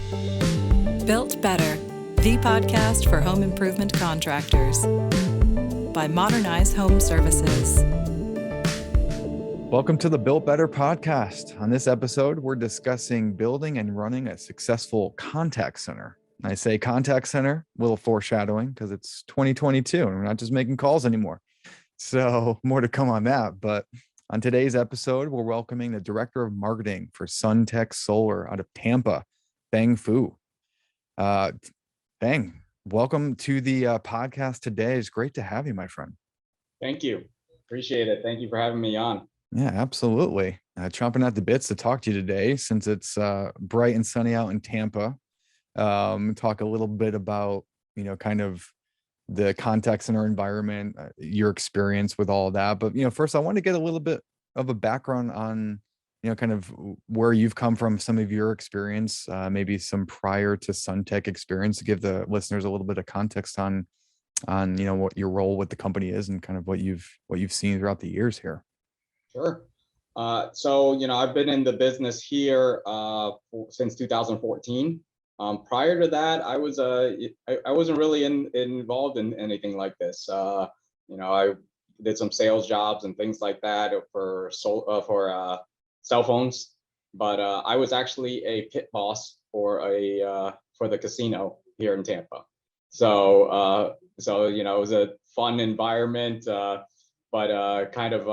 Built Better, the podcast for home improvement contractors by Modernize Home Services. Welcome to the Built Better podcast. On this episode, we're discussing building and running a successful contact center. I say contact center, a little foreshadowing because it's 2022 and we're not just making calls anymore. So more to come on that. But on today's episode, we're welcoming the Director of Marketing for Suntec Solar out of Tampa, Thang Phu. Thang, welcome to the podcast today. It's great to have you, my friend. Thank you. Appreciate it. Thank you for having me on. Yeah, absolutely. Chomping at the bits to talk to you today since it's bright and sunny out in Tampa. Talk a little bit about, kind of the contact center environment, your experience with all of that. But, first I want to get a little bit of a background on, kind of where you've come from, some of your experience, maybe some prior to Suntec experience to give the listeners a little bit of context on, what your role with the company is and kind of what you've seen throughout the years here. Sure. So, I've been in the business here since 2014. Prior to that, I wasn't really involved in anything like this. I did some sales jobs and things like that for cell phones, but I was actually a pit boss for the casino here in Tampa. So it was a fun environment, but kind of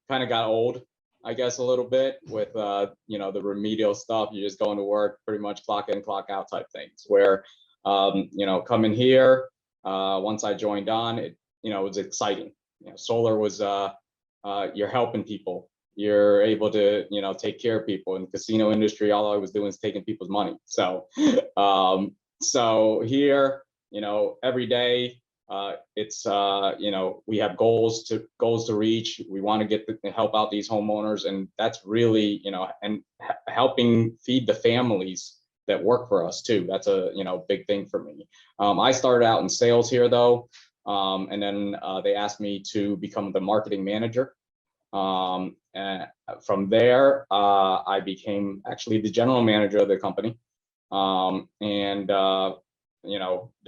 got old, I guess, a little bit with the remedial stuff. You're just going to work, pretty much clock in, clock out type things. Where coming here, once I joined on, it was exciting. Solar was you're helping people. You're able to take care of people. In the casino industry, all I was doing is taking people's money. So so here, every day, it's we have goals to reach. We want to help out these homeowners, and that's really and helping feed the families that work for us too. That's a big thing for me. I started out in sales here though, and then they asked me to become the marketing manager. And from there, I became actually the general manager of the company. There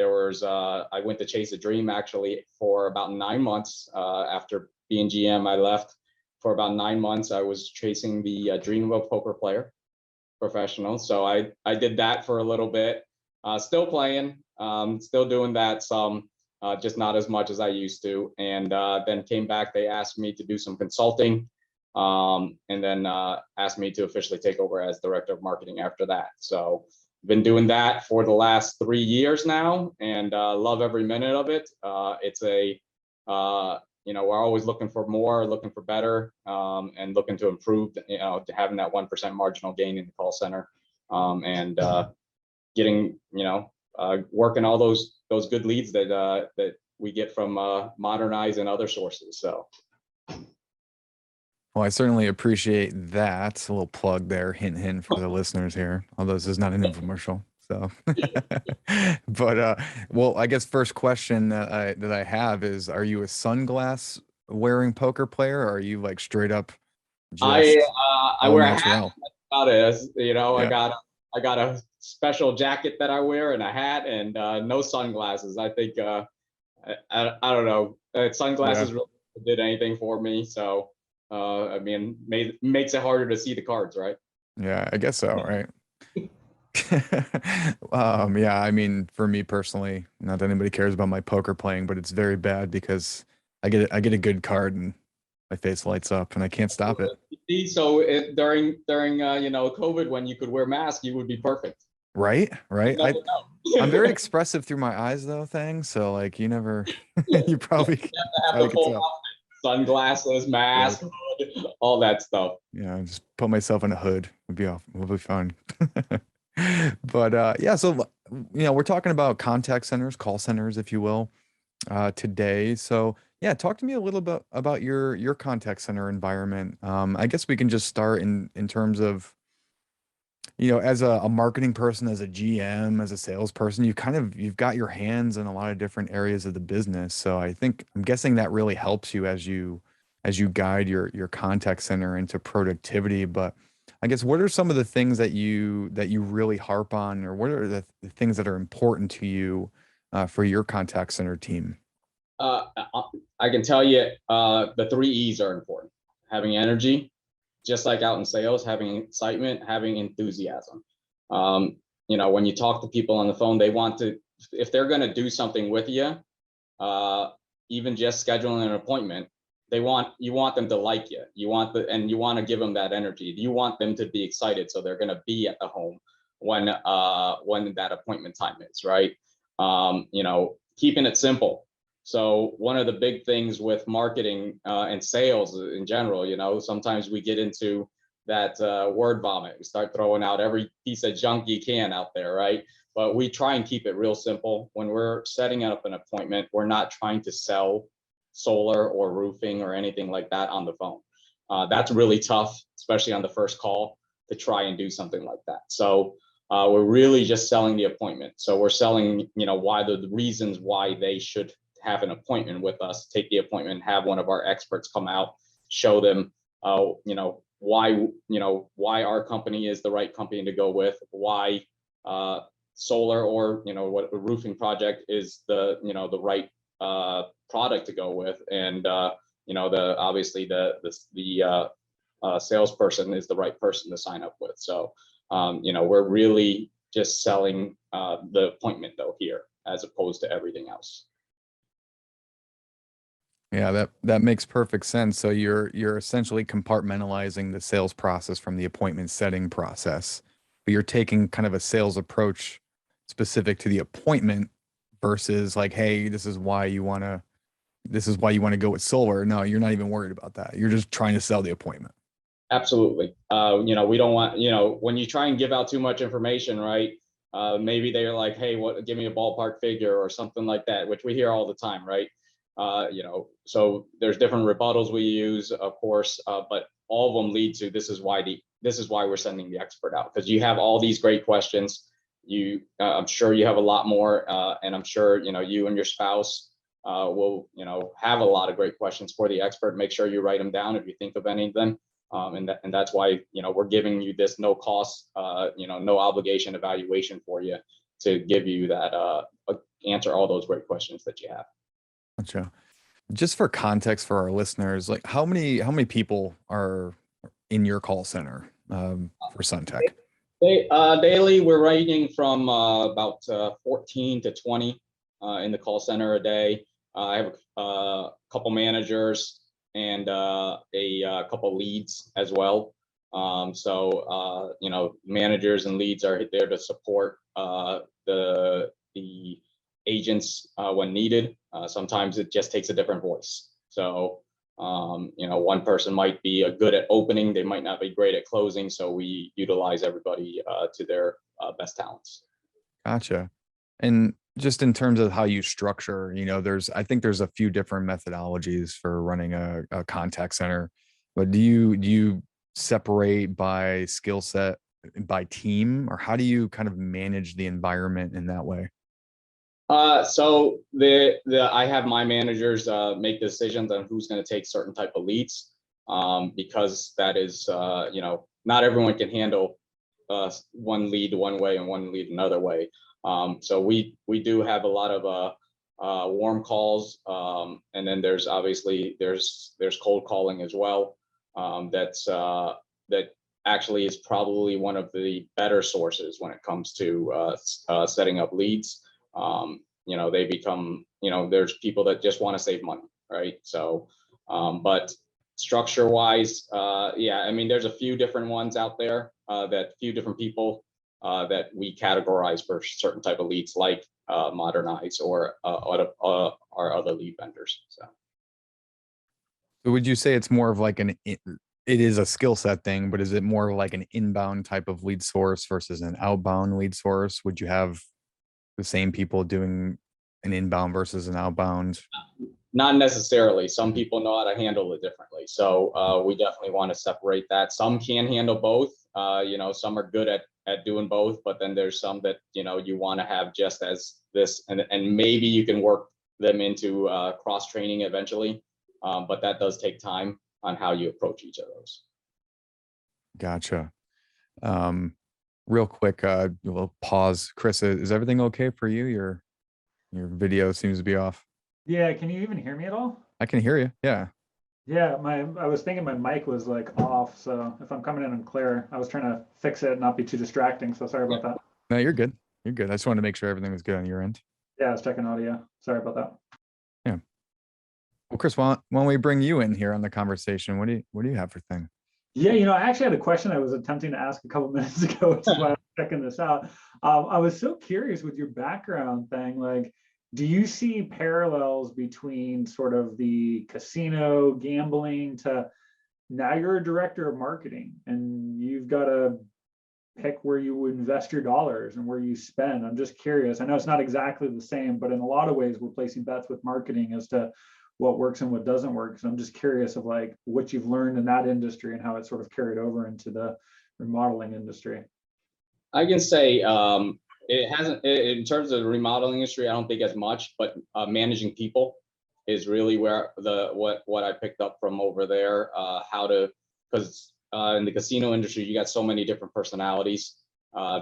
was I went to chase a dream actually for about 9 months. After being GM, I left for about 9 months. I was chasing the dream of a poker player, professional. So I did that for a little bit. Still playing, still doing that some, just not as much as I used to. And then came back. They asked me to do some consulting, and then asked me to officially take over as director of marketing after that. So been doing that for the last 3 years now, and love every minute of it. It's we're always looking for more, looking for better, and looking to improve. To having that 1% marginal gain in the call center, and getting working all those good leads that we get from Modernize and other sources. So. Well, I certainly appreciate that. A little plug there, hint for the listeners here, although this is not an infomercial. So, but well, I guess first question that I have is: are you a sunglass wearing poker player, or are you like straight up? I wear a hat. Natural? About it. Yeah. I got a special jacket that I wear and a hat and no sunglasses. I think I don't know. Sunglasses really did anything for me. So. Makes it harder to see the cards, right? Yeah, I guess so, right? Yeah, I mean, for me personally, not that anybody cares about my poker playing, but it's very bad because I get a good card and my face lights up and I can't stop it. So during COVID, when you could wear masks, you would be perfect. Right. I'm very expressive through my eyes though, so like you probably have the full outfit. Sunglasses, mask, hood, all that stuff. Yeah, just put myself in a hood. We'll be fine. But so we're talking about contact centers, call centers, if you will, today. So yeah, talk to me a little bit about your contact center environment. I guess we can just start in terms of as a marketing person, as a GM, as a salesperson, you've got your hands in a lot of different areas of the business. So I'm guessing that really helps you as you guide your contact center into productivity. But I guess what are some of the things that you really harp on, or what are the things that are important to you for your contact center team? I can tell you the three E's are important. Having energy, just like out in sales, having excitement, having enthusiasm. When you talk to people on the phone, they want to, if they're going to do something with you, even just scheduling an appointment, you want them to like you. You want to give them that energy. You want them to be excited, so they're going to be at the home when that appointment time is, right? Keeping it simple. So one of the big things with marketing and sales in general, sometimes we get into that word vomit. We start throwing out every piece of junk you can out there, right? But we try and keep it real simple. When we're setting up an appointment, we're not trying to sell solar or roofing or anything like that on the phone. That's really tough, especially on the first call, to try and do something like that. So we're really just selling the appointment. So we're selling, why the reasons why they should have an appointment with us, take the appointment, have one of our experts come out, show them, why our company is the right company to go with, why solar or what a roofing project is the right product to go with, and obviously the salesperson is the right person to sign up with. So we're really just selling the appointment though here, as opposed to everything else. Yeah, that makes perfect sense. So you're essentially compartmentalizing the sales process from the appointment setting process, but you're taking kind of a sales approach specific to the appointment versus like, hey, this is why you want to go with solar. No, you're not even worried about that. You're just trying to sell the appointment. Absolutely. We don't want, when you try and give out too much information, right? Maybe they're like, hey, give me a ballpark figure or something like that, which we hear all the time, right? So there's different rebuttals we use, of course, but all of them lead to this is why we're sending the expert out, because you have all these great questions. I'm sure you have a lot more, and I'm sure you and your spouse will have a lot of great questions for the expert. Make sure you write them down if you think of any of them, and that's why we're giving you this no cost, no obligation evaluation for you to give you that answer all those great questions that you have. Gotcha. Just for context for our listeners, like how many people are in your call center for Suntec? Daily, we're ranging from about 14 to 20 in the call center a day. I have a couple managers and a couple leads as well. So managers and leads are there to support the agents when needed. Sometimes it just takes a different voice. So one person might be good at opening, they might not be great at closing. So we utilize everybody to their best talents. Gotcha. And just in terms of how you structure, I think there's a few different methodologies for running a contact center, but do you separate by skill set, by team, or how do you kind of manage the environment in that way? So I have my managers make decisions on who's going to take certain type of leads, because that is not everyone can handle one lead one way and one lead another way. So we do have a lot of warm calls, and then there's obviously there's cold calling as well. That actually is probably one of the better sources when it comes to setting up leads. They become, there's people that just want to save money, right? So, but structure wise, there's a few different ones out there, few different people that we categorize for certain type of leads, like Modernize or our other lead vendors. So would you say it's more of like it is a skill set thing, but is it more like an inbound type of lead source versus an outbound lead source? Would you have the same people doing an inbound versus an outbound? Not necessarily. Some people know how to handle it differently. So we definitely want to separate that. Some can handle both. Some are good at doing both, but then there's some that, you want to have just as this, and maybe you can work them into cross training eventually. But that does take time on how you approach each of those. Gotcha. Real quick, we'll pause. Chris, is everything okay for you? Your video seems to be off. Yeah, can you even hear me at all? I can hear you. Yeah. Yeah, I was thinking my mic was like off, so if I'm coming in unclear, I was trying to fix it and not be too distracting, so sorry about that. No, you're good. You're good. I just wanted to make sure everything was good on your end. Yeah, I was checking audio. Sorry about that. Yeah. Well, Chris, why don't we bring you in here on the conversation? What do you have for thing? Yeah, I actually had a question I was attempting to ask a couple minutes ago, which is why I'm checking this out. I was so curious with your background thing, like, do you see parallels between sort of the casino gambling to now you're a director of marketing and you've got to pick where you would invest your dollars and where you spend? I'm just curious. I know it's not exactly the same, but in a lot of ways, we're placing bets with marketing as to what works and what doesn't work. So I'm just curious of like what you've learned in that industry and how it's sort of carried over into the remodeling industry. I can say it hasn't, in terms of the remodeling industry, I don't think as much, but managing people is really where what I picked up from over there. Because in the casino industry, you got so many different personalities,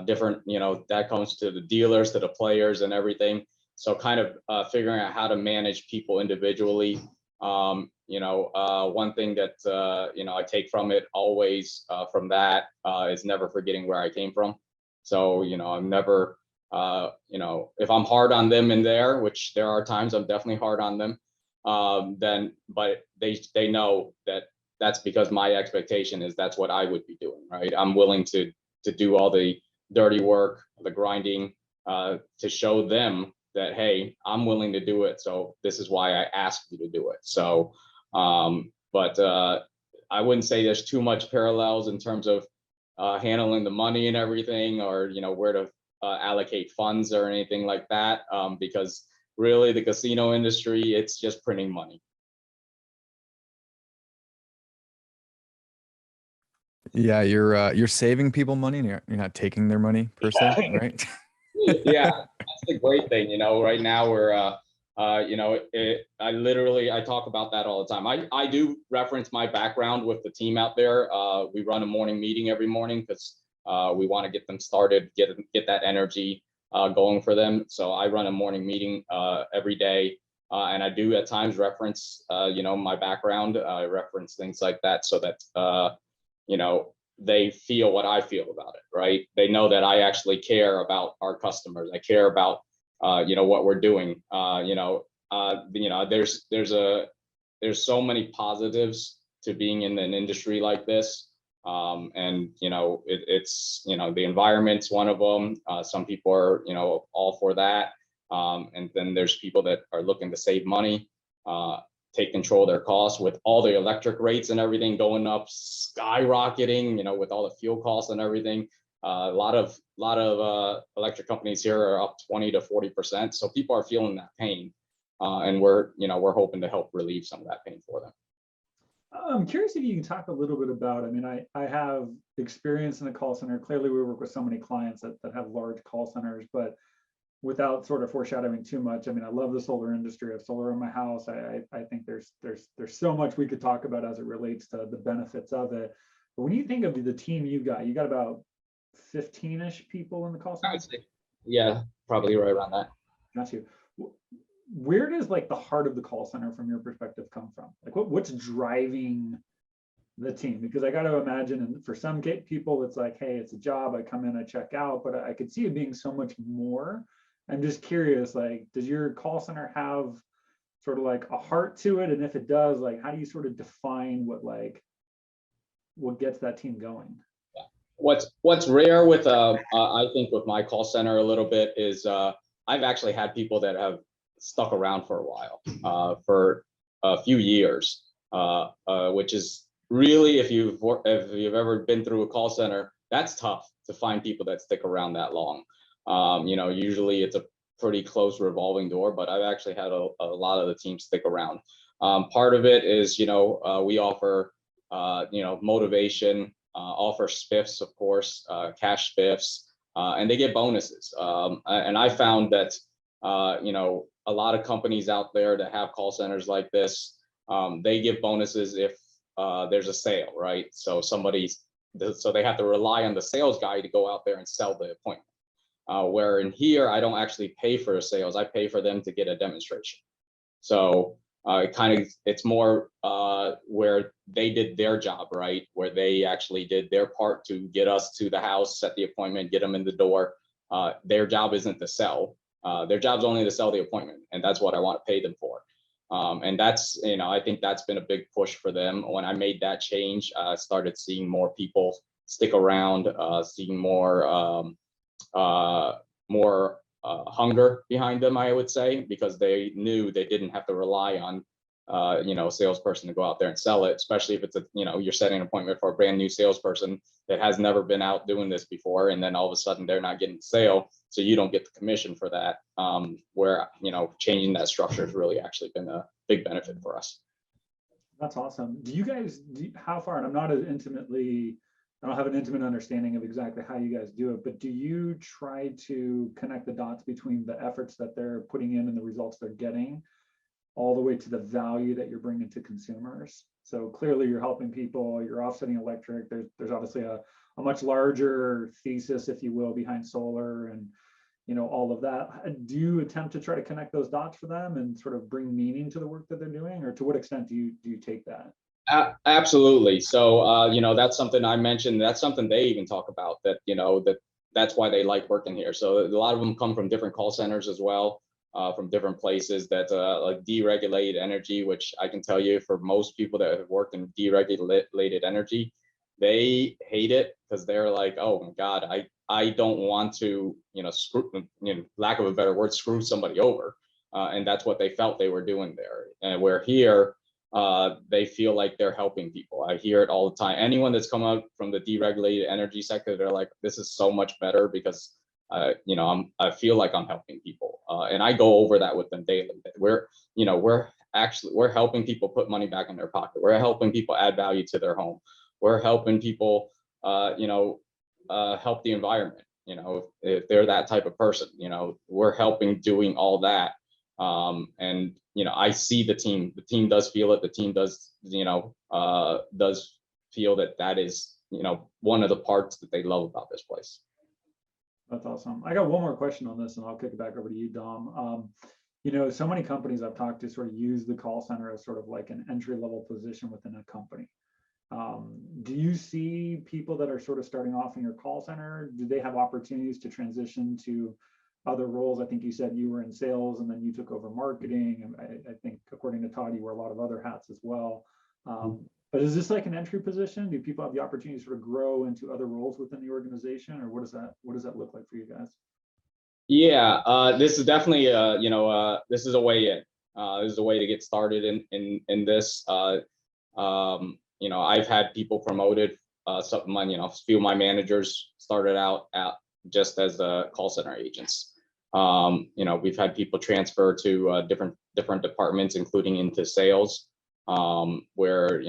different, that comes to the dealers, to the players and everything. So kind of figuring out how to manage people individually. One thing that, I take from it always from that is never forgetting where I came from. So, I'm never, if I'm hard on them in there, which there are times I'm definitely hard on them, but they know that that's because my expectation is that's what I would be doing, right? I'm willing to do all the dirty work, the grinding, to show them that, hey, I'm willing to do it. So this is why I asked you to do it. So, but I wouldn't say there's too much parallels in terms of handling the money and everything, or, where to allocate funds or anything like that. Because really the casino industry, it's just printing money. Yeah, you're saving people money and you're not taking their money per se, right? Yeah, that's the great thing. Right now we're, I talk about that all the time. I do reference my background with the team out there. We run a morning meeting every morning because we want to get them started, get that energy going for them. So I run a morning meeting every day. And I do at times reference, my background, reference things like that so that, they feel what I feel about it, right? They know that I actually care about our customers. I care about, what we're doing. There's so many positives to being in an industry like this. And, it's the environment's one of them. Some people are, all for that. And then there's people that are looking to save money, take control of their costs with all the electric rates and everything going up, skyrocketing, with all the fuel costs and everything. A lot of electric companies here are up 20 to 40%. So people are feeling that pain. And we're hoping to help relieve some of that pain for them. I'm curious if you can talk a little bit about, I have experience in the call center. Clearly we work with so many clients that have large call centers, but without sort of foreshadowing too much, I love the solar industry. I have solar in my house. I think there's so much we could talk about as it relates to the benefits of it. But when you think of the team you got about 15-ish people in the call center? Yeah, probably right around that. Got you. Where does like the heart of the call center from your perspective come from? Like what's driving the team? Because I got to imagine, and for some people, it's like, hey, it's a job. I come in, I check out, but I could see it being so much more. I'm just curious, like, does your call center have sort of like a heart to it? And if it does, like, how do you sort of define what gets that team going? What's rare with I think with my call center a little bit is I've actually had people that have stuck around for a while, for a few years, which is really, if you've ever been through a call center, that's tough to find people that stick around that long. Usually it's a pretty close revolving door, but I've actually had a lot of the team stick around. Part of it is, we offer, motivation, offer spiffs, of course, cash spiffs, and they get bonuses. And I found that, a lot of companies out there that have call centers like this, they give bonuses if there's a sale, right? So somebody's so they have to rely on the sales guy to go out there and sell the appointment. Where in here, I don't actually pay for sales. I pay for them to get a demonstration. So it's more where they did their job, right? Where they actually did their part to get us to the house, set the appointment, get them in the door. Their job isn't to sell. Their job's only to sell the appointment, and that's what I want to pay them for. And that's, I think that's been a big push for them. When I made that change, I started seeing more people stick around, seeing more hunger behind them, I would say, because they knew they didn't have to rely on a salesperson to go out there and sell it, especially if it's you're setting an appointment for a brand new salesperson that has never been out doing this before, and then all of a sudden they're not getting the sale, so you don't get the commission for that. Where changing that structure has really actually been a big benefit for us. That's awesome. Do you guys, how far, and I don't have an intimate understanding of exactly how you guys do it, but do you try to connect the dots between the efforts that they're putting in and the results they're getting all the way to the value that you're bringing to consumers? So clearly you're helping people, you're offsetting electric. There's obviously a much larger thesis, if you will, behind solar and all of that. Do you attempt to try to connect those dots for them and sort of bring meaning to the work that they're doing, or to what extent do you take that? Absolutely. So, that's something I mentioned. That's something they even talk about, that, that's why they like working here. So a lot of them come from different call centers as well, from different places that like deregulated energy, which I can tell you, for most people that have worked in deregulated energy, they hate it, because they're like, oh my God, I don't want to, screw, lack of a better word, screw somebody over. And that's what they felt they were doing there. And we're here, they feel like they're helping people. I hear it all the time. Anyone that's come out from the deregulated energy sector, they're like, this is so much better because, I feel like I'm helping people. And I go over that with them daily. We're helping people put money back in their pocket. We're helping people add value to their home. We're helping people, help the environment. If they're that type of person, we're helping doing all that. And I see the team does feel it. The team does feel that is, one of the parts that they love about this place. That's awesome. I got one more question on this, and I'll kick it back over to you, Dom. So many companies I've talked to sort of use the call center as sort of like an entry-level position within a company. Do you see people that are sort of starting off in your call center? Do they have opportunities to transition to other roles? I think you said you were in sales and then you took over marketing. And I think, according to Todd, you wear a lot of other hats as well. But is this like an entry position? Do people have the opportunity to sort of grow into other roles within the organization, or what does that look like for you guys? Yeah, this is definitely this is a way in. This is a way to get started in this. I've had people promoted. A few of my managers started out just as call center agents. We've had people transfer to different departments, including into sales, where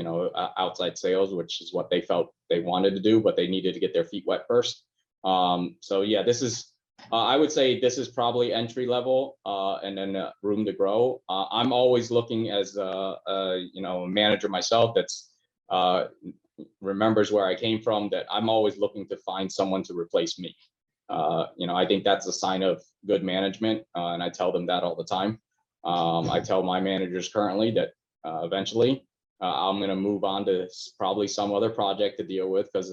outside sales, which is what they felt they wanted to do, but they needed to get their feet wet first. So yeah, this is I would say this is probably entry level, and then room to grow. I'm always looking as a manager myself that's remembers where I came from, that I'm always looking to find someone to replace me. I think that's a sign of good management, and I tell them that all the time. I tell my managers currently that eventually I'm going to move on to probably some other project to deal with, because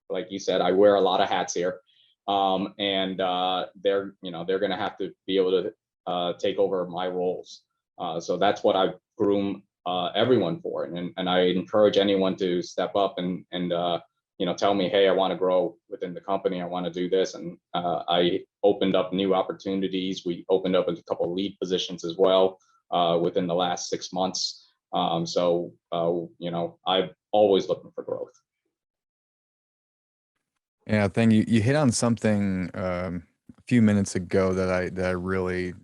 like you said, I wear a lot of hats here, and they're going to have to be able to take over my roles. So that's what I groom everyone for, and I encourage anyone to step up and tell me, hey, I want to grow within the company. I want to do this. And I opened up new opportunities. We opened up a couple of lead positions as well within the last 6 months. So I'm always looking for growth. Yeah, Thang, you hit on something a few minutes ago that I really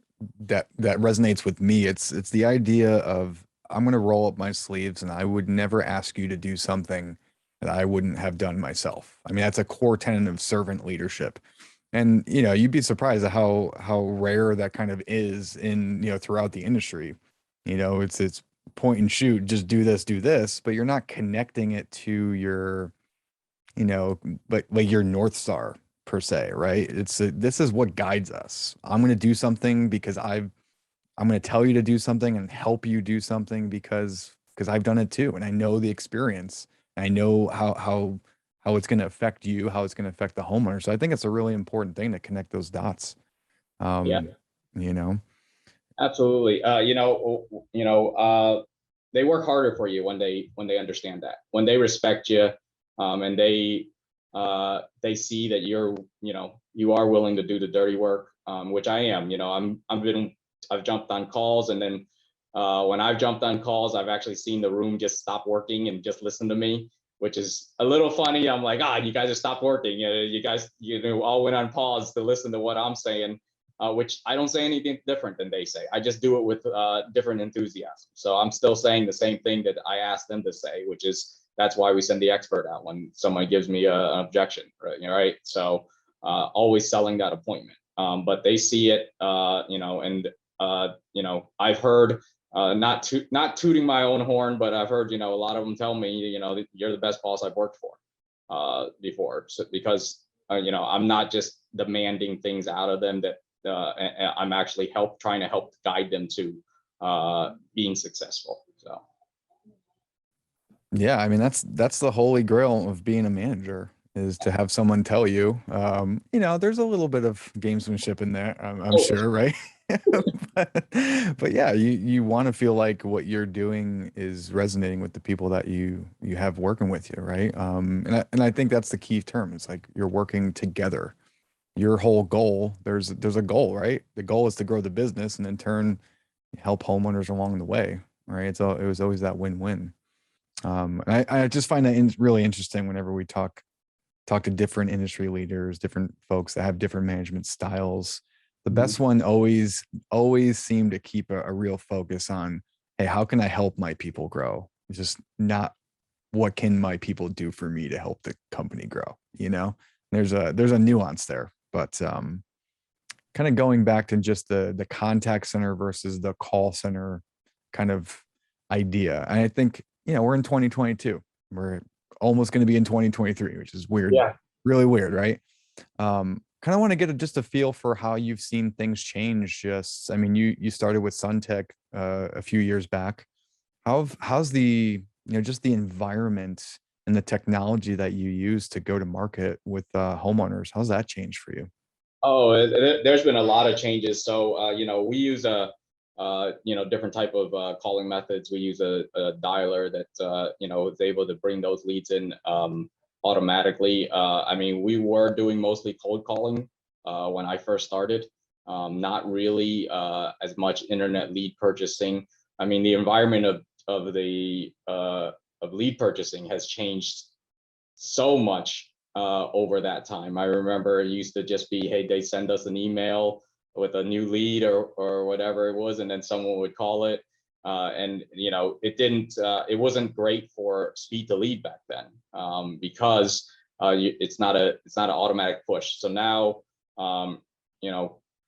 that resonates with me. It's the idea of, I'm going to roll up my sleeves, and I would never ask you to do something that I wouldn't have done myself. I mean, that's a core tenet of servant leadership. And you'd be surprised at how rare that kind of is in throughout the industry. It's point and shoot, just do this, but you're not connecting it to your you know, like your North Star per se, right? This is what guides us. I'm going to do something because I'm going to tell you to do something and help you do something because I've done it too, and I know the experience. I know how it's going to affect you, how it's going to affect the homeowner. So I think it's a really important thing to connect those dots. Yeah, Um, you know, absolutely. They work harder for you when they understand that, when they respect you, and they see that you are willing to do the dirty work, which I am. I've jumped on calls, and then when I've jumped on calls, I've actually seen the room just stop working and just listen to me, which is a little funny. I'm like, you guys have stopped working. You guys, all went on pause to listen to what I'm saying, which I don't say anything different than they say. I just do it with different enthusiasm. So I'm still saying the same thing that I asked them to say, which is that's why we send the expert out when someone gives me an objection, right? Right. So always selling that appointment. But they see it, I've heard, not tooting my own horn, but I've heard, a lot of them tell me, you're the best boss I've worked for before. So because, I'm not just demanding things out of them that I'm actually trying to help guide them to being successful. So. yeah, I mean that's the holy grail of being a manager is to have someone tell you, there's a little bit of gamesmanship in there, I'm Oh, sure, right? but, but yeah, you want to feel like what you're doing is resonating with the people that you have working with you, right? And I think that's the key term. It's like you're working together. Your whole goal, there's a goal, right? The goal is to grow the business and in turn help homeowners along the way, right? So it was always that win-win. And I just find that really interesting whenever we talk to different industry leaders, different folks that have different management styles. The best one always seem to keep a real focus on, hey, how can I help my people grow? It's just not what can my people do for me to help the company grow, there's a nuance there, but kind of going back to just the contact center versus the call center kind of idea. And I think, we're in 2022. We're almost going to be in 2023, which is weird, yeah. really weird, right? Kind of want to get just a feel for how you've seen things change. I mean, you started with Suntec a few years back. How's the, just the environment and the technology that you use to go to market with homeowners? How's that changed for you? Oh, there's been a lot of changes. So, we use different type of calling methods. We use a dialer that, is able to bring those leads in automatically. I mean, we were doing mostly cold calling when I first started, not really as much internet lead purchasing. I mean, the environment of lead purchasing has changed so much over that time. I remember it used to just be, hey, they send us an email with a new lead or whatever it was, and then someone would call it. And it wasn't great for speed to lead back then, because it's not an automatic push. So now,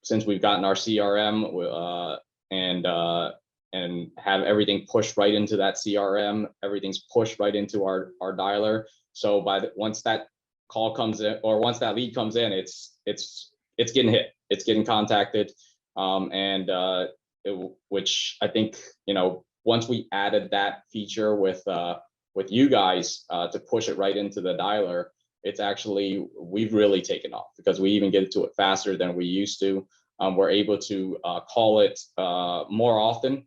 since we've gotten our CRM and have everything pushed right into that CRM, everything's pushed right into our dialer. So once that call comes in, or once that lead comes in, it's getting hit, it's getting contacted, which I think, once we added that feature with you guys to push it right into the dialer, we've really taken off because we even get to it faster than we used to. We're able to call it more often.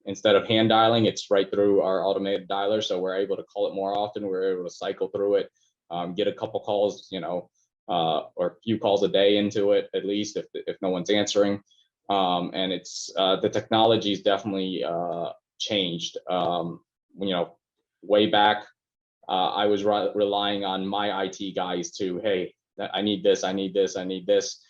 Instead of hand dialing, it's right through our automated dialer. So we're able to call it more often. We're able to cycle through it, get a couple calls, or a few calls a day into it, at least if no one's answering. And it's the technology's definitely changed. Way back, I was relying on my IT guys to, hey, I need this, I need this, I need this.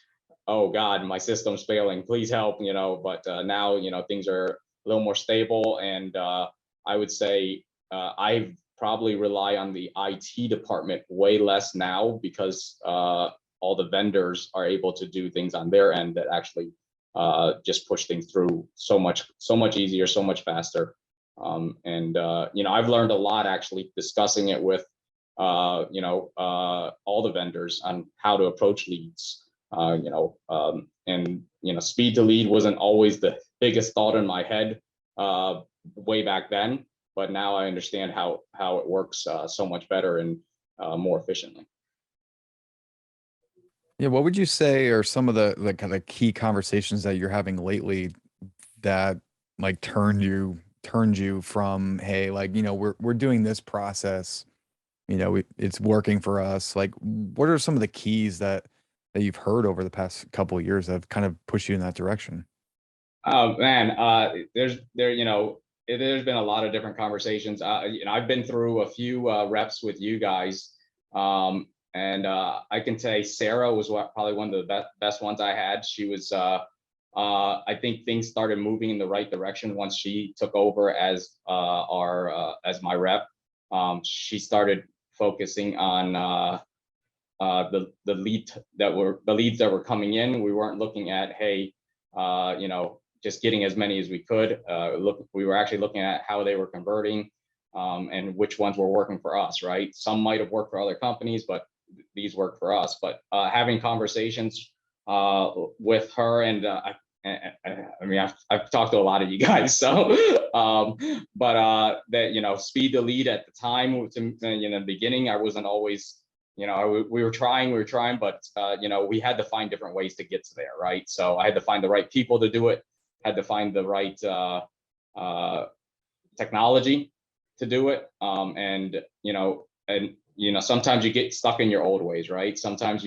Oh God, my system's failing, please help, but now, things are a little more stable. And I would say I probably rely on the IT department way less now because all the vendors are able to do things on their end that actually just push things through so much easier, so much faster. I've learned a lot actually discussing it with all the vendors on how to approach leads. And speed to lead wasn't always the biggest thought in my head way back then, but now I understand how it works so much better and more efficiently. Yeah, what would you say are some of the kind of key conversations that you're having lately that like turned you from, hey, like, we're doing this process, it's working for us. Like, what are some of the keys that you've heard over the past couple of years that have kind of pushed you in that direction? Oh man, there's been a lot of different conversations. I've been through a few reps with you guys, and I can say Sarah was probably one of the best ones I had. She was, I think things started moving in the right direction once she took over as as my rep. She started focusing on the leads that were coming in. We weren't looking at, hey, just getting as many as we could. We were actually looking at how they were converting, and which ones were working for us, right? Some might have worked for other companies, but these worked for us. But having conversations with her, and I mean, I've talked to a lot of you guys, so but that speed to lead at the time, in the beginning, I wasn't always, we were trying, but we had to find different ways to get to there, right? So I had to find the right people to do it, had to find the right technology to do it, and sometimes you get stuck in your old ways, right? Sometimes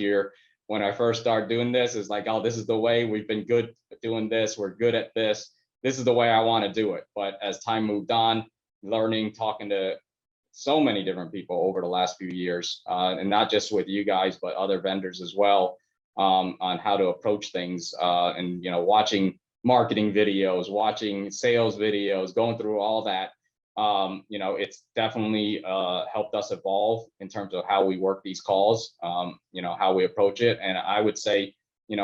when I first started doing this, it's like, oh, this is the way, we've been good at doing this, we're good at this is the way I want to do it. But as time moved on, learning, talking to so many different people over the last few years, and not just with you guys, but other vendors as well, on how to approach things, and watching marketing videos, watching sales videos, going through all that. It's definitely helped us evolve in terms of how we work these calls, how we approach it. And I would say,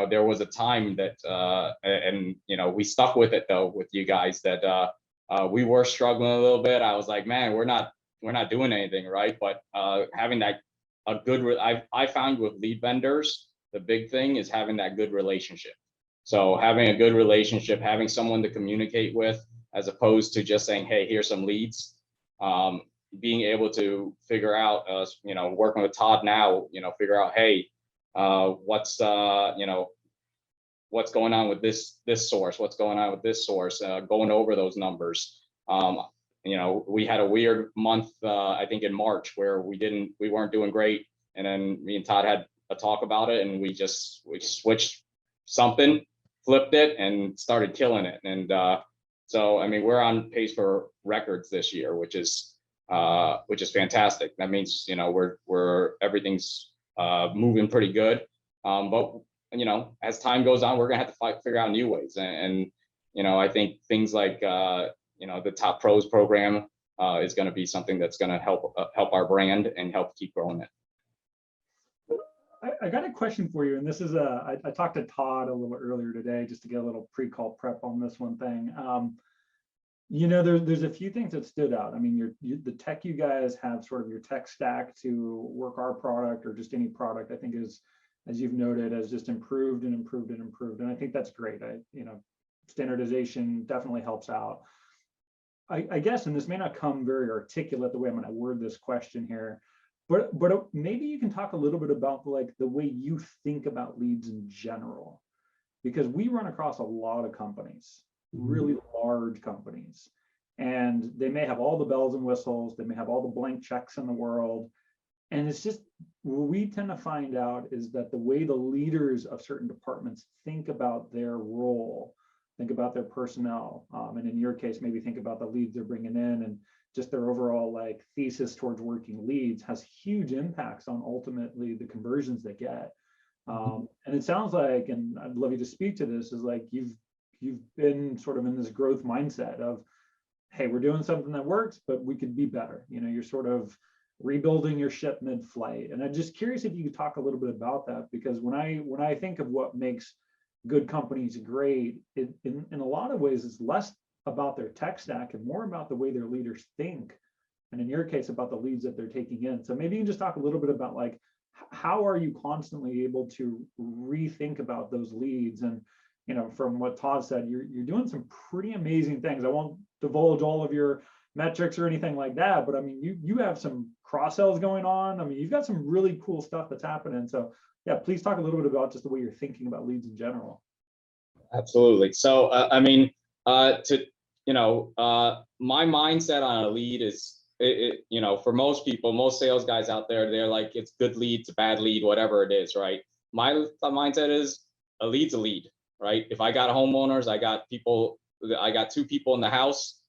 there was a time that, and we stuck with it though, with you guys, that we were struggling a little bit. I was like, man, we're not doing anything right. But having that I found with lead vendors, the big thing is having that good relationship. So having a good relationship, having someone to communicate with, as opposed to just saying, hey, here's some leads. Being able to figure out, working with Todd now, figure out, hey, what's going on with this source, what's going on with this source, going over those numbers. We had a weird month, I think in March, where we weren't doing great. And then me and Todd had a talk about it, and we switched something, flipped it, and started killing it. And so, I mean, we're on pace for records this year, which is fantastic. That means, everything's moving pretty good. But as time goes on, we're gonna have to figure out new ways. And I think things like the Top Pros program is going to be something that's going to help our brand and help keep growing it. I got a question for you, and this is I talked to Todd a little earlier today just to get a little pre-call prep on this one thing. There's a few things that stood out. I mean, the tech you guys have, sort of your tech stack to work our product or just any product, I think is, as you've noted, has just improved and improved and improved. And I think that's great. Standardization definitely helps out. I guess, and this may not come very articulate the way I'm going to word this question here, but maybe you can talk a little bit about like the way you think about leads in general, because we run across a lot of companies, really large companies, and they may have all the bells and whistles, they may have all the blank checks in the world, and it's just what we tend to find out is that the way the leaders of certain departments think about their role, think about their personnel, and in your case, maybe think about the leads they're bringing in, and just their overall like thesis towards working leads has huge impacts on ultimately the conversions they get. And it sounds like, and I'd love you to speak to this, is like you've been sort of in this growth mindset of, hey, we're doing something that works, but we could be better. You're sort of rebuilding your ship mid-flight. And I'm just curious if you could talk a little bit about that, because when I think of what makes good companies great, in a lot of ways, it's less about their tech stack and more about the way their leaders think and in your case about the leads that they're taking in. So maybe you can just talk a little bit about like, how are you constantly able to rethink about those leads? And, you know, from what Todd said, you're doing some pretty amazing things. I won't divulge all of your metrics or anything like that, but I mean, you have some cross sells going on. I mean, you've got some really cool stuff that's happening. So yeah, please talk a little bit about just the way you're thinking about leads in general. Absolutely. So, I mean, my mindset on a lead is, you know, for most people, most sales guys out there, they're like, it's good lead, it's a bad lead, whatever it is, right? My mindset is a lead's a lead, right? If I got homeowners, I got two people in the house,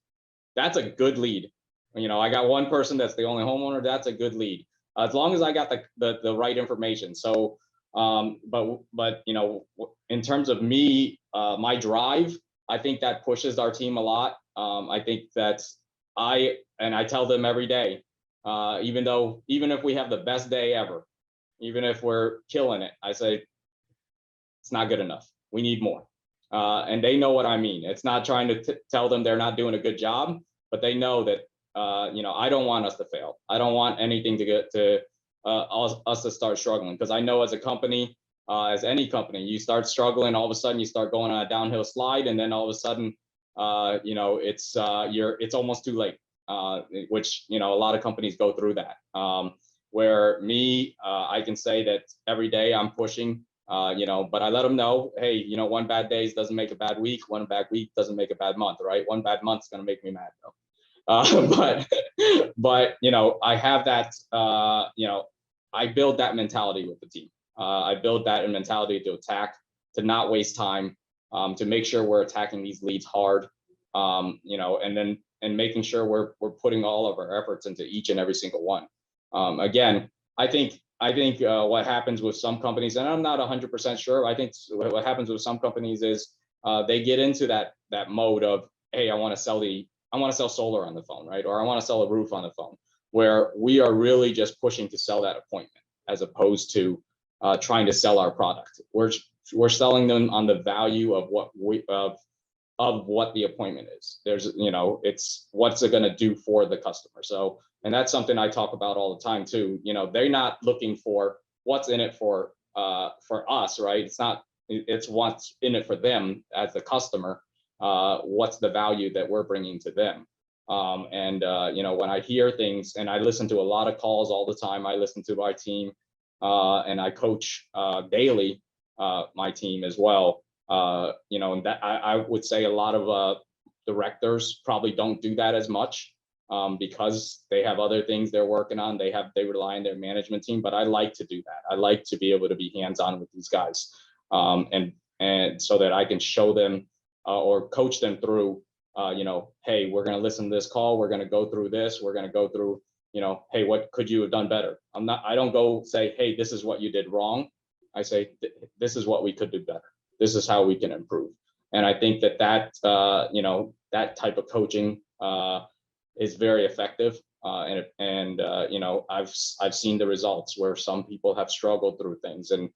that's a good lead. You know, I got one person that's the only homeowner, that's a good lead. As long as I got the right information. So, but you know, in terms of me, my drive, I think that pushes our team a lot. I think that I tell them every day, even if we have the best day ever, even if we're killing it, I say, it's not good enough. We need more. And they know what I mean. It's not trying to tell them they're not doing a good job, but they know that, you know, I don't want us to fail. I don't want anything to get to us to start struggling, because I know as a company, as any company, you start struggling, all of a sudden you start going on a downhill slide, and then all of a sudden, you know, it's almost too late. Which, you know, a lot of companies go through that. Where me, I can say that every day I'm pushing, you know, but I let them know, hey, you know, one bad day doesn't make a bad week. One bad week doesn't make a bad month, right? One bad month's going to make me mad though. But, you know, I have that, you know, I build that mentality with the team. I build that mentality to attack, to not waste time, to make sure we're attacking these leads hard, you know, and making sure we're putting all of our efforts into each and every single one. Again, I think what happens with some companies, and I'm not 100% sure, I think what happens with some companies is they get into that mode of, hey, I want to sell solar on the phone, right? Or I want to sell a roof on the phone, where we are really just pushing to sell that appointment as opposed to trying to sell our product. We're selling them on the value of what the appointment is. There's, you know, it's what's it going to do for the customer. So, and that's something I talk about all the time too. You know, they're not looking for what's in it for us, right? It's what's in it for them as the customer. What's the value that we're bringing to them? You know, when I hear things, and I listen to a lot of calls all the time, I listen to my team, and I coach daily my team as well. You know, and that I would say a lot of directors probably don't do that as much because they have other things they're working on. They rely on their management team, but I like to do that. I like to be able to be hands-on with these guys, and so that I can show them or coach them through, you know, hey, we're going to listen to this call. We're going to go through this. We're going to go through, you know, hey, what could you have done better? I don't go say, hey, this is what you did wrong. I say, this is what we could do better. This is how we can improve. And I think that you know, that type of coaching is very effective. You know, I've seen the results where some people have struggled through things, and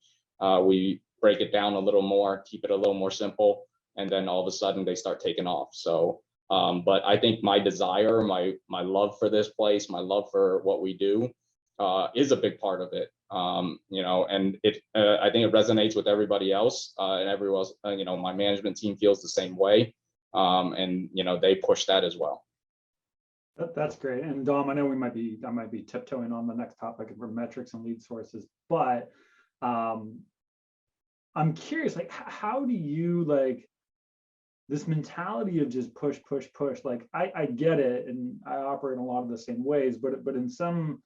we break it down a little more, keep it a little more simple, and then all of a sudden they start taking off. So, but I think my desire, my love for this place, my love for what we do is a big part of it. You know, and I think it resonates with everybody else, and everyone else, you know, my management team feels the same way. And, you know, they push that as well. That's great. And Dom, I know I might be tiptoeing on the next topic of metrics and lead sources, but I'm curious, like, how do you, like, this mentality of just push, like, I get it, and I operate in a lot of the same ways, but in some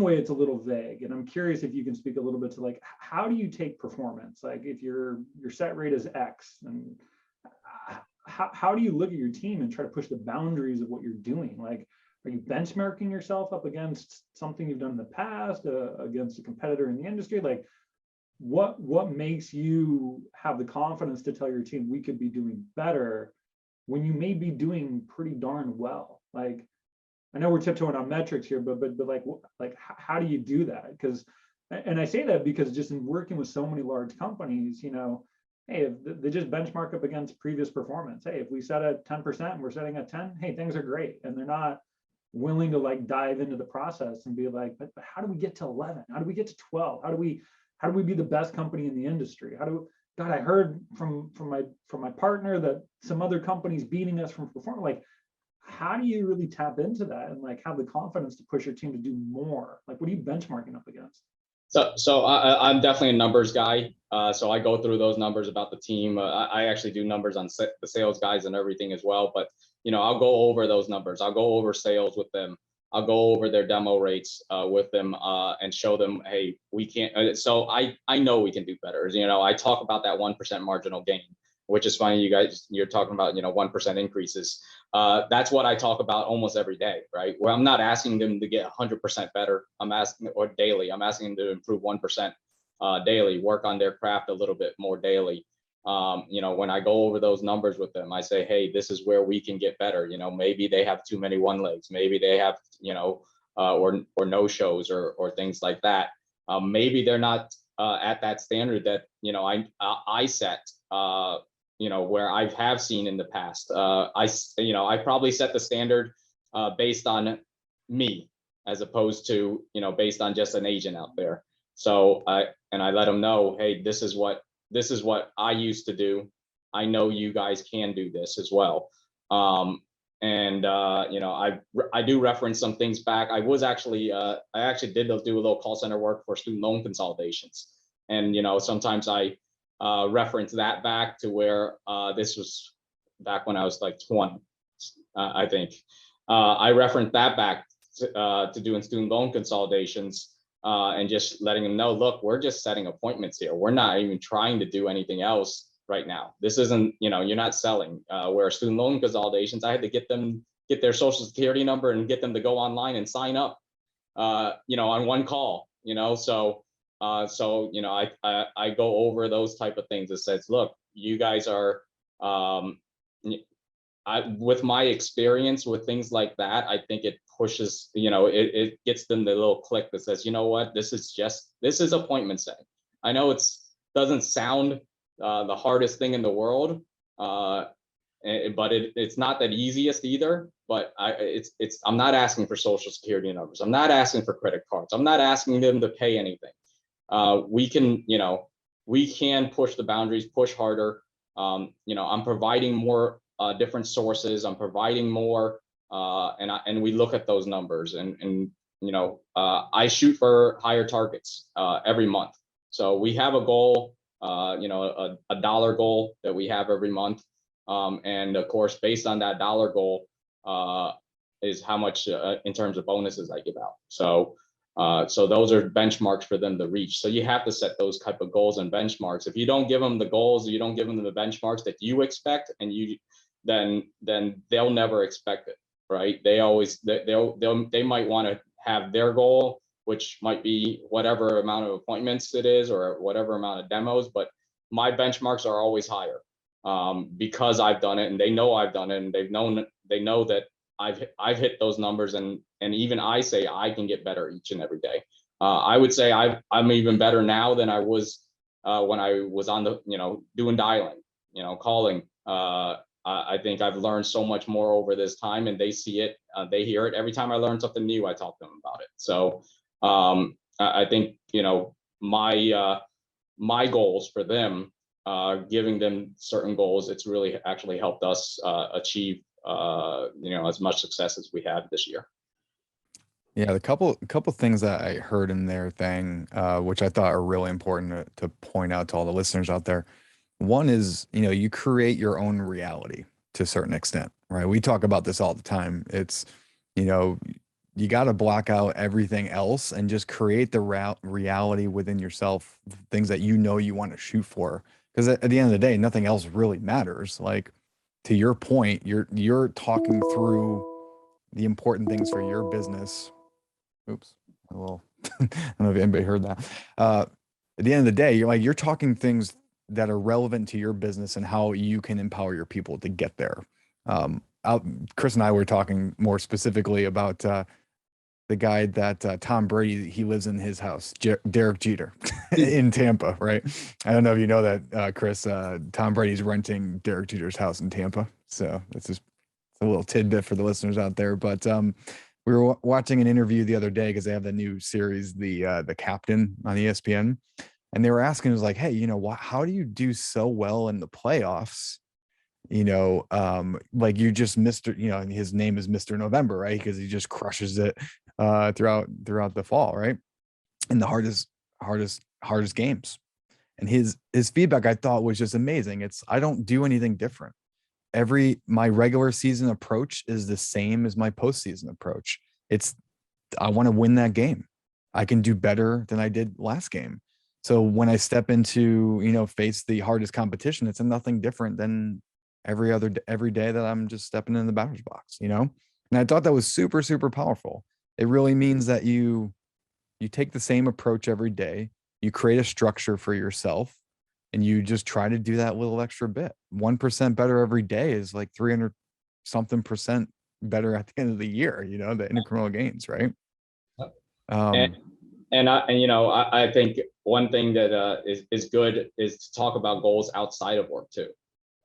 way it's a little vague. And I'm curious if you can speak a little bit to, like, how do you take performance? Like, if your set rate is X, and how do you look at your team and try to push the boundaries of what you're doing? Like, are you benchmarking yourself up against something you've done in the past, against a competitor in the industry? Like, what makes you have the confidence to tell your team we could be doing better when you may be doing pretty darn well? Like, I know we're tiptoeing on metrics here, but like how do you do that? Because, and I say that because just in working with so many large companies, you know, hey, if they just benchmark up against previous performance. Hey, if we set at 10% and we're setting at 10, hey, things are great. And they're not willing to like dive into the process and be like, but how do we get to 11? How do we get to 12? How do we be the best company in the industry? God, I heard from my partner that some other companies beating us from performing. Like, how do you really tap into that and like have the confidence to push your team to do more? Like, what are you benchmarking up against? So I'm definitely a numbers guy. So I go through those numbers about the team. I actually do numbers on the sales guys and everything as well. But I'll go over those numbers. I'll go over sales with them. I'll go over their demo rates with them and show them, hey, we can't. So I know we can do better. I talk about that 1% marginal gain, which is funny. You're talking about 1% increases. That's what I talk about almost every day, right? Where I'm not asking them to get 100% better. I'm asking, or daily, I'm asking them to improve 1% daily, work on their craft a little bit more daily. When I go over those numbers with them, I say, hey, this is where we can get better. Maybe they have too many one legs. Maybe they have, or no shows or things like that. Maybe they're not at that standard that, I set. Where I have seen in the past. I probably set the standard based on me as opposed to, based on just an agent out there. So I let them know, hey, this is what I used to do. I know you guys can do this as well. I do reference some things back. I actually did do a little call center work for student loan consolidations. And, sometimes I reference that back to where this was back when I was like 20, I think. I referenced that back to doing student loan consolidations and just letting them know, look, we're just setting appointments here. We're not even trying to do anything else right now. This isn't, you're not selling. Where student loan consolidations, I had to get their social security number and get them to go online and sign up, on one call, so. I go over those type of things. It says, look, you guys are, with my experience with things like that, I think it pushes, it gets them the little click that says, you know what, this is appointment setting. I know doesn't sound the hardest thing in the world, but it's not that easiest either. But I'm not asking for social security numbers. I'm not asking for credit cards. I'm not asking them to pay anything. We can push the boundaries, push harder. I'm providing more different sources. I'm providing more, and we look at those numbers, and I shoot for higher targets every month. So we have a goal, a dollar goal that we have every month, and of course, based on that dollar goal, is how much in terms of bonuses I give out. So those are benchmarks for them to reach. So you have to set those type of goals and benchmarks. If you don't give them the goals, you don't give them the benchmarks that you expect, and then they'll never expect it, right? They might want to have their goal, which might be whatever amount of appointments it is or whatever amount of demos, but my benchmarks are always higher because I've done it, and they know I've done it, and they know that I've hit those numbers, and even I say I can get better each and every day. I would say I'm even better now than I was when I was on the doing dialing, calling. I think I've learned so much more over this time, and they see it, they hear it. Every time I learn something new, I talk to them about it. So I think my goals for them, giving them certain goals, it's really actually helped us achieve as much success as we had this year. Yeah, the couple things that I heard in there, Thang, which I thought are really important to point out to all the listeners out there. One is, you create your own reality to a certain extent, right? We talk about this all the time. It's, you got to block out everything else and just create the reality within yourself, things that you want to shoot for. Because at the end of the day, nothing else really matters. Like, to your point, you're talking through the important things for your business. Oops, a little, I don't know if anybody heard that. At the end of the day, you're talking things that are relevant to your business and how you can empower your people to get there. Chris and I were talking more specifically about the guy that Tom Brady, he lives in his house, Derek Jeter in Tampa, right? I don't know if you know that, Chris. Tom Brady's renting Derek Jeter's house in Tampa. So that's just a little tidbit for the listeners out there. But we were watching an interview the other day because they have the new series, the Captain on ESPN, and they were asking, it was like, hey, how do you do so well in the playoffs? Like you just Mr. And his name is Mr. November, right? Because he just crushes it throughout the fall, right? In the hardest games. And his feedback I thought was just amazing. I don't do anything different. My regular season approach is the same as my postseason approach. I want to win that game. I can do better than I did last game. So when I step into, face the hardest competition, it's nothing different than every day that I'm just stepping in the batter's box, And I thought that was super, super powerful. It really means that you take the same approach every day, you create a structure for yourself, and you just try to do that little extra bit. 1% better every day is like 300 something percent better at the end of the year, the incremental gains, right? And I think one thing that is good is to talk about goals outside of work too.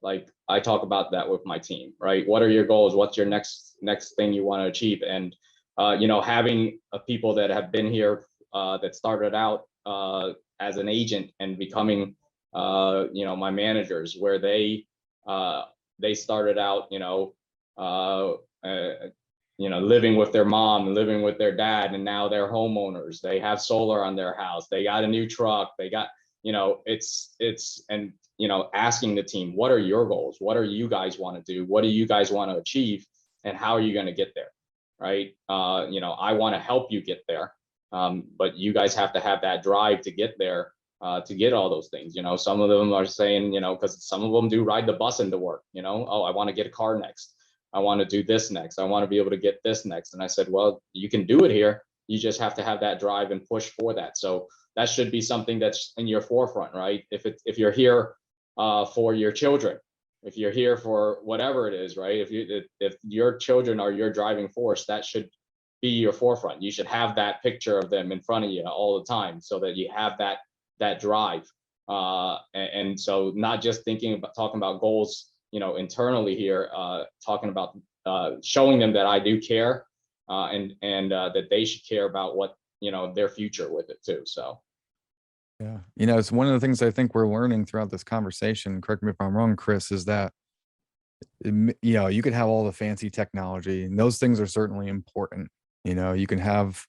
Like I talk about that with my team, right? What are your goals? What's your next thing you want to achieve? And having people that have been here that started out as an agent and becoming my managers, where they started out living with their mom, living with their dad, and now they're homeowners. They have solar on their house. They got a new truck. They got, asking the team, what are your goals? What are you guys want to do? What do you guys want to achieve? And how are you going to get there? Right. I want to help you get there. But you guys have to have that drive to get there, to get all those things. Some of them are saying, because some of them do ride the bus into work, oh, I want to get a car next. I want to do this next. I want to be able to get this next. And I said, well, you can do it here. You just have to have that drive and push for that. So that should be something that's in your forefront, right? If you're here for your children, if you're here for whatever it is, right? If your children are your driving force, that should be your forefront. You should have that picture of them in front of you all the time, so that you have that drive. And so not just talking about goals, internally here, talking about showing them that I do care, and that they should care about what, their future with it too. So. Yeah. It's one of the things I think we're learning throughout this conversation, correct me if I'm wrong, Chris, is that, you could have all the fancy technology, and those things are certainly important. You can have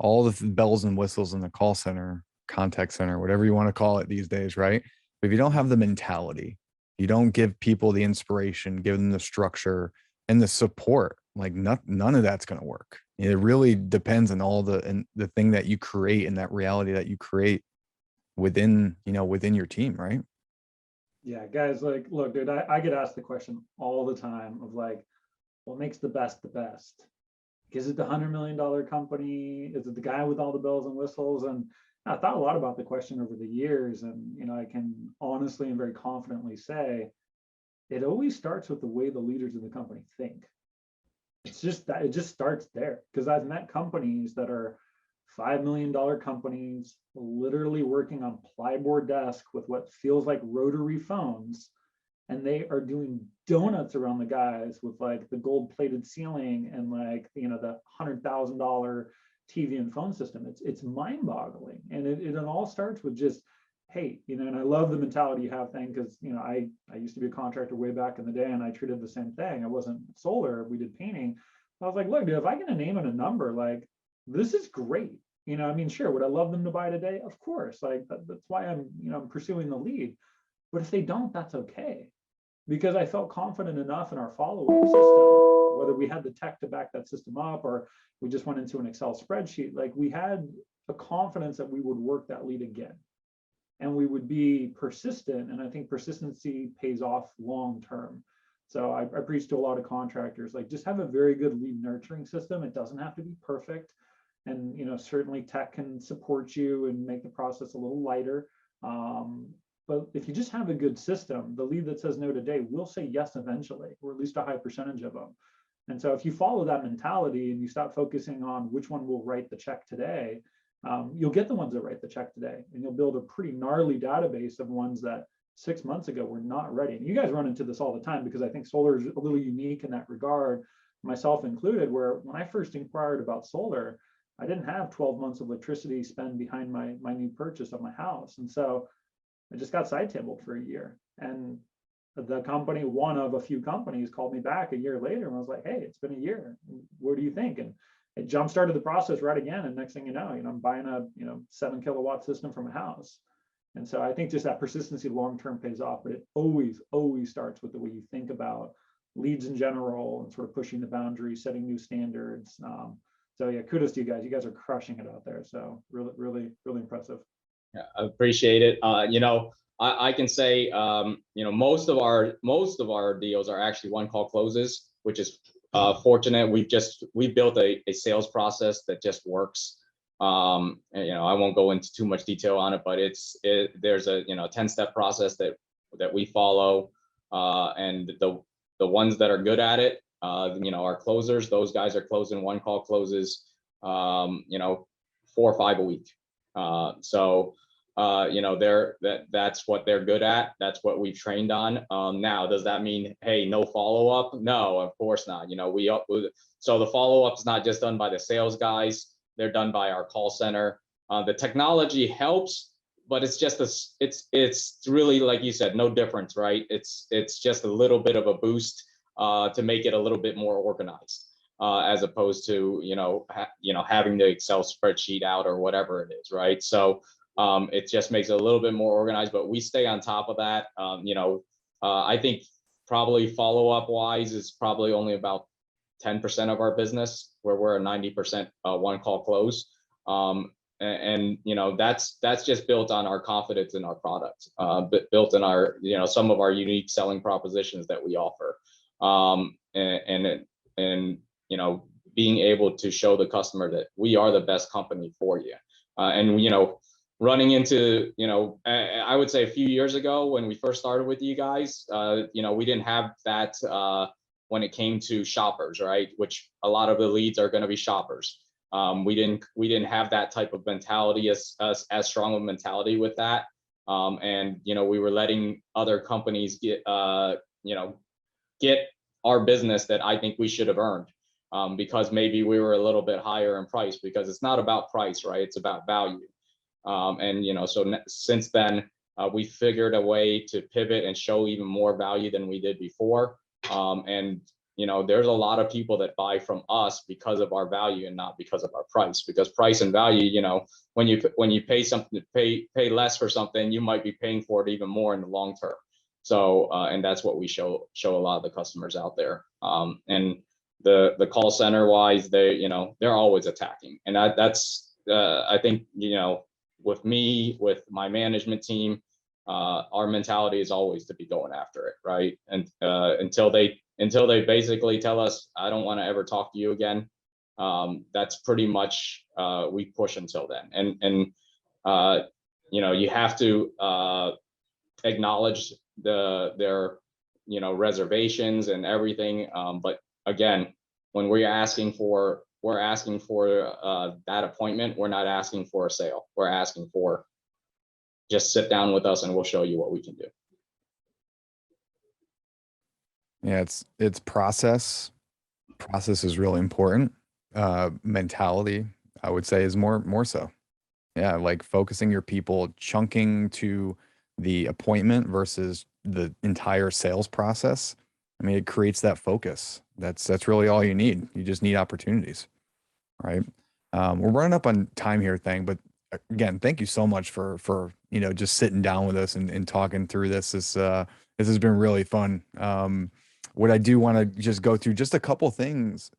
all the bells and whistles in the call center, contact center, whatever you want to call it these days, right? But if you don't have the mentality, you don't give people the inspiration, give them the structure and the support, like none of that's going to work. It really depends on all the thing that you create and that reality that you create within your team, right? Yeah, guys, like, look, dude, I get asked the question all the time of like, what makes the best the best? Is it the $100 million company? Is it the guy with all the bells and whistles? And I thought a lot about the question over the years, and I can honestly and very confidently say it always starts with the way the leaders in the company think. It's just that it just starts there, because I've met companies that are $5 million companies, literally working on plyboard desk with what feels like rotary phones, and they are doing donuts around the guys with like the gold-plated ceiling and like the $100,000 TV and phone system. It's mind-boggling, and it all starts with just, hey, and I love the mentality you have thing, because I used to be a contractor way back in the day, and I treated the same thing. I wasn't solar, we did painting. I was like, look, dude, if I get a name and a number, like, this is great. Sure, would I love them to buy today? Of course, like that's why I'm pursuing the lead. But if they don't, that's okay, because I felt confident enough in our follow-up system, whether we had the tech to back that system up or we just went into an Excel spreadsheet, like we had a confidence that we would work that lead again, and we would be persistent. And I think persistency pays off long-term. So I preach to a lot of contractors, like, just have a very good lead nurturing system. It doesn't have to be perfect. And certainly tech can support you and make the process a little lighter. But if you just have a good system, the lead that says no today will say yes eventually, or at least a high percentage of them. And so if you follow that mentality and you stop focusing on which one will write the check today, you'll get the ones that write the check today, and you'll build a pretty gnarly database of ones that 6 months ago were not ready. And you guys run into this all the time, because I think solar is a little unique in that regard, myself included, where when I first inquired about solar, I didn't have 12 months of electricity spend behind my new purchase of my house. And so I just got side tabled for a year. And the company, one of a few companies, called me back a year later and was like, hey, it's been a year. What do you think? And it jump started the process right again. And next thing you know, I'm buying a 7 kilowatt system from a house. And so I think just that persistency long-term pays off, but it always starts with the way you think about leads in general and sort of pushing the boundaries, setting new standards. So yeah, kudos to you guys. You guys are crushing it out there. So really impressive. Yeah, I appreciate it. I can say, most of our deals are actually one call closes, which is fortunate. We built a sales process that just works. I won't go into too much detail on it, but there's a 10-step process that we follow, and the ones that are good at it, our closers, those guys are closing one call closes, 4 or 5 a week. That's what they're good at. That's what we've trained on. Now, does that mean, hey, no follow up? No, of course not. So the follow up is not just done by the sales guys. They're done by our call center. The technology helps, but it's just it's really, like you said, no difference, right? It's just a little bit of a boost to make it a little bit more organized, as opposed to having the Excel spreadsheet out or whatever it is, right? So it just makes it a little bit more organized, but we stay on top of that. I think probably follow-up wise is probably only about 10% of our business, where we're a 90% one call close. That's just built on our confidence in our product, but built in our, some of our unique selling propositions that we offer. Being able to show the customer that we are the best company for you. Running into, I would say a few years ago when we first started with you guys, we didn't have that when it came to shoppers, right? Which a lot of the leads are going to be shoppers. We didn't have that type of mentality, as strong of a mentality with that. We were letting other companies get our business that I think we should have earned, because maybe we were a little bit higher in price, because it's not about price, right? It's about value. Since then, we figured a way to pivot and show even more value than we did before. There's a lot of people that buy from us because of our value and not because of our price, because price and value, when you pay something, pay less for something, you might be paying for it even more in the long term. So, and that's what we show a lot of the customers out there. And the call center wise, they're always attacking. And that's, I think, with me, with my management team, our mentality is always to be going after it, right? And until they basically tell us, I don't want to ever talk to you again, that's pretty much, we push until then. And you have to acknowledge their reservations and everything. But again, when we're asking for that appointment, we're not asking for a sale. We're asking for, just sit down with us and we'll show you what we can do. Yeah, it's process. Process is really important. Mentality, I would say, is more so. Yeah, like focusing your people, chunking to the appointment versus the entire sales process. I mean, it creates that focus. That's really all you need. You just need opportunities, right? We're running up on time here, Thang, but again, thank you so much for just sitting down with us and talking through this. This has been really fun. What I do want to just go through just a couple things,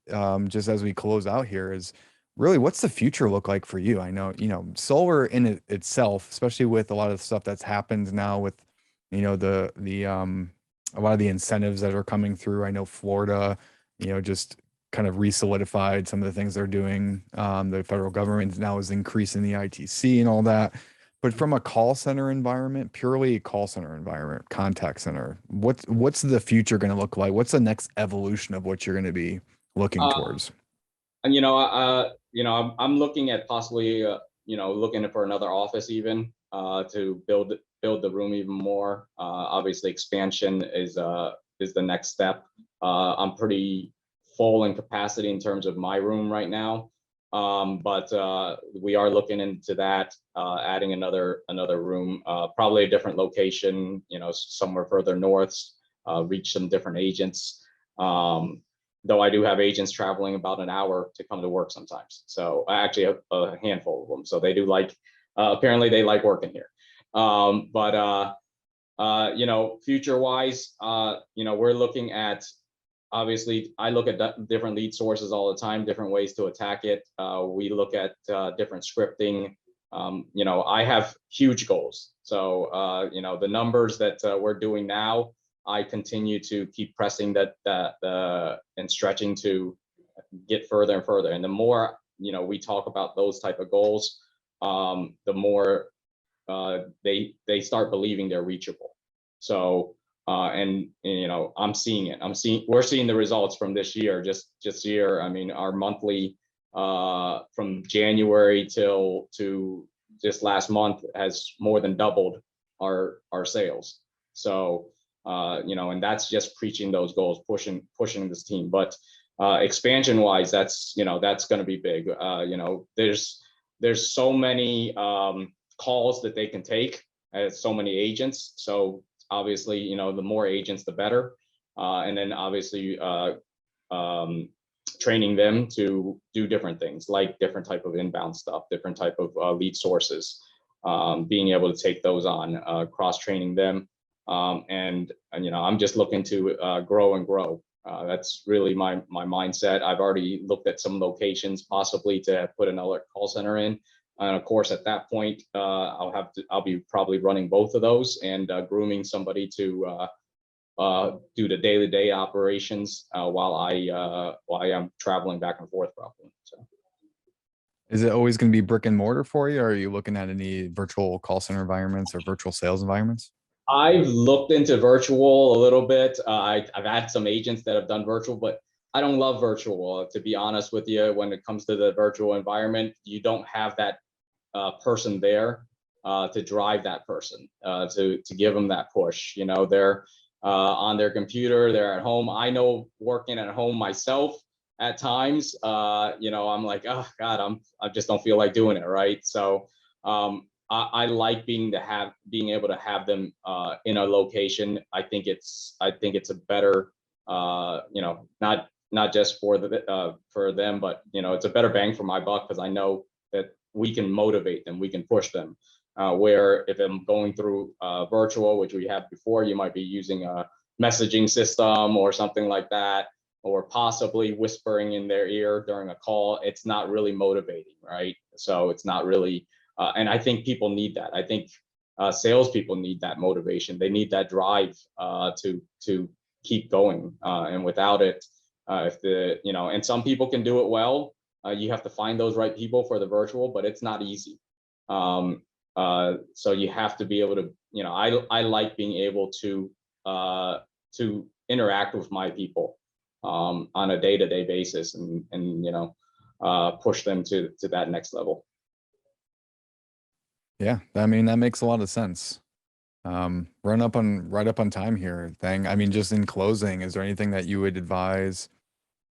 just as we close out here, is really, what's the future look like for you? I know, solar in itself, especially with a lot of the stuff that's happened now with, a lot of the incentives that are coming through. I know Florida, just kind of re-solidified some of the things they're doing. The federal government now is increasing the ITC and all that. But from a call center environment, purely call center environment, contact center, what's the future going to look like? What's the next evolution of what you're going to be looking towards? And I'm looking at possibly looking for another office even to build the room even more. Obviously, expansion is the next step. I'm pretty full in capacity in terms of my room right now, but we are looking into that, adding another room, probably a different location, somewhere further north, reach some different agents. Though I do have agents traveling about an hour to come to work sometimes. So actually a handful of them. So they do apparently they like working here. Future wise, we're looking at, obviously I look at different lead sources all the time, different ways to attack it. We look at different scripting. I have huge goals. So, the numbers that we're doing now, I continue to keep pressing that and stretching to get further and further. And the more, we talk about those type of goals, the more they start believing they're reachable. So, I'm seeing it. We're seeing the results from this year, just year. I mean, our monthly from January to just last month has more than doubled our sales. So, and that's just preaching those goals, pushing this team. But expansion wise, that's going to be big. There's so many calls that they can take, so many agents. So obviously, the more agents, the better. And then obviously training them to do different things, like different type of inbound stuff, different type of lead sources, being able to take those on, cross-training them. And I'm just looking to grow and grow. That's really my mindset. I've already looked at some locations possibly to put another call center in. And of course, at that point, I'll be probably running both of those and grooming somebody to do the day-to-day operations while I am traveling back and forth probably. So. Is it always going to be brick and mortar for you, or are you looking at any virtual call center environments or virtual sales environments? I've looked into virtual a little bit. I've had some agents that have done virtual, but I don't love virtual. To be honest with you, when it comes to the virtual environment, you don't have that person there to drive that person, to give them that push. They're on their computer, they're at home. I know working at home myself at times, I'm like, oh God, I just don't feel like doing it, right? So I like being able to have them in a location. I think it's a better, not just for them, but it's a better bang for my buck, because I know that we can motivate them, we can push them. Where if I'm going through virtual, which we had before, you might be using a messaging system or something like that, or possibly whispering in their ear during a call. It's not really motivating, right? So it's not really. And I think people need that. I think salespeople need that motivation. They need that drive to keep going. And without it, and some people can do it well. You have to find those right people for the virtual, but it's not easy. So you have to be able to. I like being able to interact with my people on a day-to-day basis, and push them to that next level. Yeah, I mean, that makes a lot of sense. Right up on time here, Thang. I mean, just in closing, is there anything that you would advise?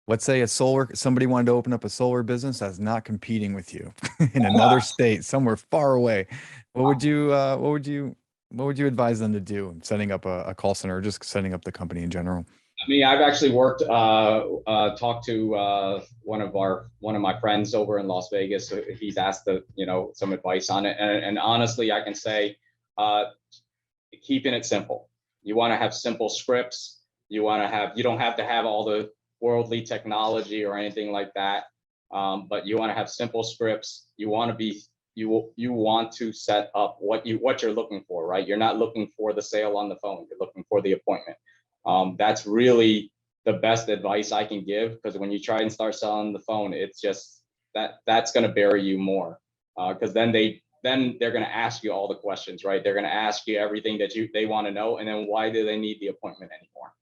Let's say somebody wanted to open up a solar business that's not competing with you in another state, somewhere far away. What would you advise them to do? Setting up a call center, or just setting up the company in general? I mean, I've actually talked to one of my friends over in Las Vegas. He's asked some advice on it, and honestly, I can say, keeping it simple. You want to have simple scripts. You don't have to have all the worldly technology or anything like that, but you want to have simple scripts. You want to set up what you're looking for, right? You're not looking for the sale on the phone. You're looking for the appointment. That's really the best advice I can give, because when you try and start selling the phone, it's just that's going to bury you more, because then they're going to ask you all the questions, right? They're going to ask you everything that they want to know, and then why do they need the appointment anymore?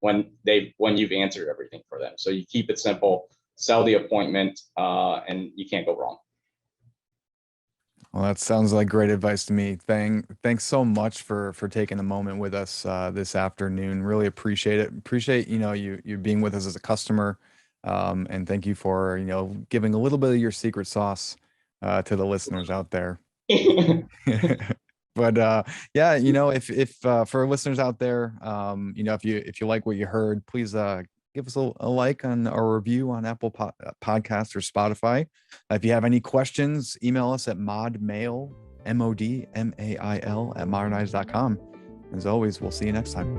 when you've answered everything for them. So you keep it simple, sell the appointment, and you can't go wrong. Well, that sounds like great advice to me. Thanks so much for taking a moment with us this afternoon. Really appreciate it. Appreciate, you being with us as a customer. And thank you for, giving a little bit of your secret sauce to the listeners out there. But yeah, if for listeners out there, if you like what you heard, please give us a like on or review on Apple Podcasts or Spotify. If you have any questions, email us at modmail, MODMAIL @modernize.com. As always, we'll see you next time.